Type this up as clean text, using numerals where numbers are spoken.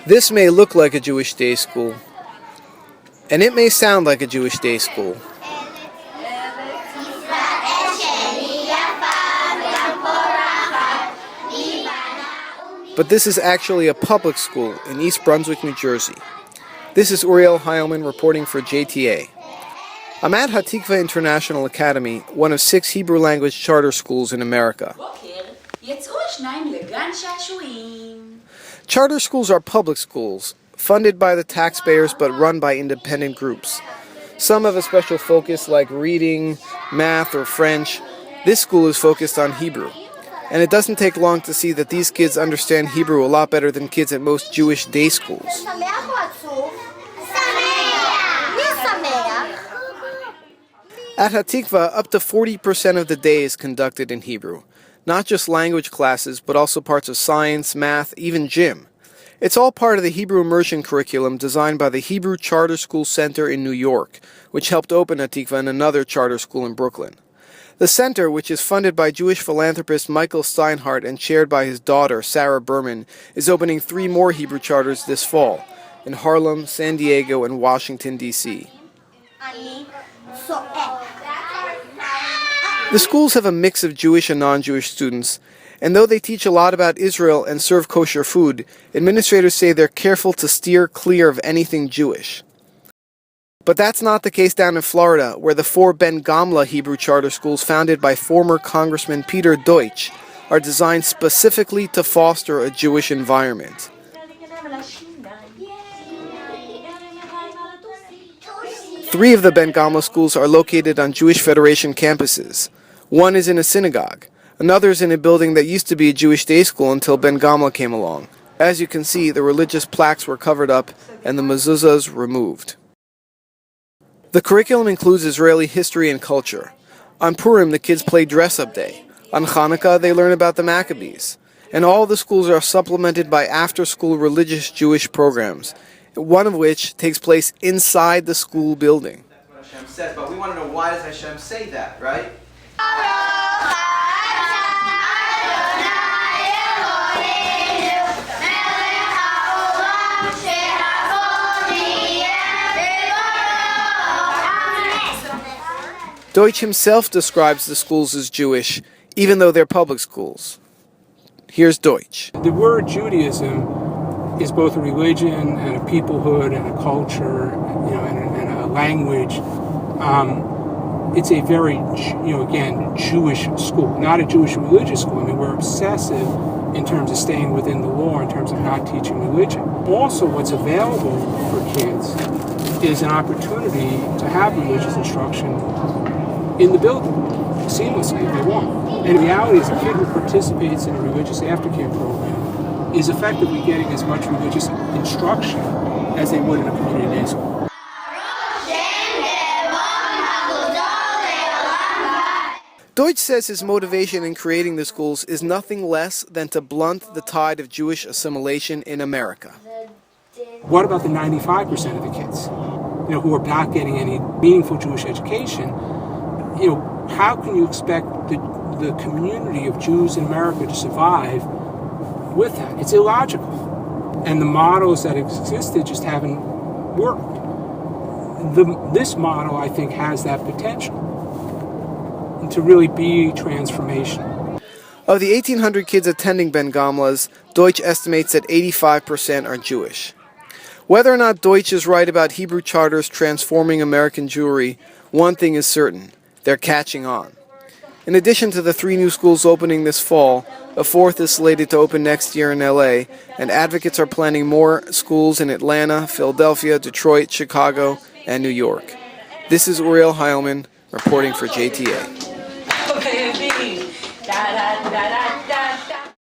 This may look like a Jewish day school, and it may sound like a Jewish day school. But this is actually a public school in East Brunswick, New Jersey. This is Uriel Heilman reporting for JTA. I'm at Hatikva International Academy, one of 6 Hebrew language charter schools in America. Charter schools are public schools, funded by the taxpayers but run by independent groups. Some have a special focus like reading, math, or French. This school is focused on Hebrew. And it doesn't take long to see that these kids understand Hebrew a lot better than kids at most Jewish day schools. At Hatikva, up to 40% of the day is conducted in Hebrew. Not just language classes, but also parts of science, math, even gym. It's all part of the Hebrew immersion curriculum designed by the Hebrew Charter School Center in New York, which helped open Hatikva and another charter school in Brooklyn. The center, which is funded by Jewish philanthropist Michael Steinhardt and chaired by his daughter, Sarah Berman, is opening 3 more Hebrew charters this fall, in Harlem, San Diego, and Washington, D.C. The schools have a mix of Jewish and non-Jewish students, and though they teach a lot about Israel and serve kosher food, administrators say they're careful to steer clear of anything Jewish. But that's not the case down in Florida, where the 4 Ben Gamla Hebrew charter schools founded by former Congressman Peter Deutsch are designed specifically to foster a Jewish environment. 3 of the Ben Gamla schools are located on Jewish Federation campuses. One is in a synagogue. Another is in a building that used to be a Jewish day school until Ben Gamla came along. As you can see, the religious plaques were covered up and the mezuzahs removed. The curriculum includes Israeli history and culture. On Purim, the kids play dress-up day. On Hanukkah, they learn about the Maccabees. And all the schools are supplemented by after-school religious Jewish programs, one of which takes place inside the school building. That's what Hashem says, but we want to know, why does Hashem say that, right? Deutsch himself describes the schools as Jewish, even though they're public schools. Here's Deutsch. The word Judaism is both a religion and a peoplehood and a culture, and a language. It's a very, again, Jewish school, not a Jewish religious school. I mean, we're obsessive in terms of staying within the law, in terms of not teaching religion. Also, what's available for kids is an opportunity to have religious instruction in the building, seamlessly if they want. And the reality is a kid who participates in a religious aftercare program is effectively getting as much religious instruction as they would in a community day school. Deutsch says his motivation in creating the schools is nothing less than to blunt the tide of Jewish assimilation in America. What about the 95% of the kids, who are not getting any meaningful Jewish education? How can you expect the community of Jews in America to survive with that? It's illogical. And the models that existed just haven't worked. This model, I think, has that potential to really be transformational. Of the 1,800 kids attending Ben Gamlas, Deutsch estimates that 85% are Jewish. Whether or not Deutsch is right about Hebrew charters transforming American Jewry, one thing is certain: they're catching on. In addition to the 3 new schools opening this fall, a 4th is slated to open next year in LA, and advocates are planning more schools in Atlanta, Philadelphia, Detroit, Chicago, and New York. This is Uriel Heilman reporting for JTA.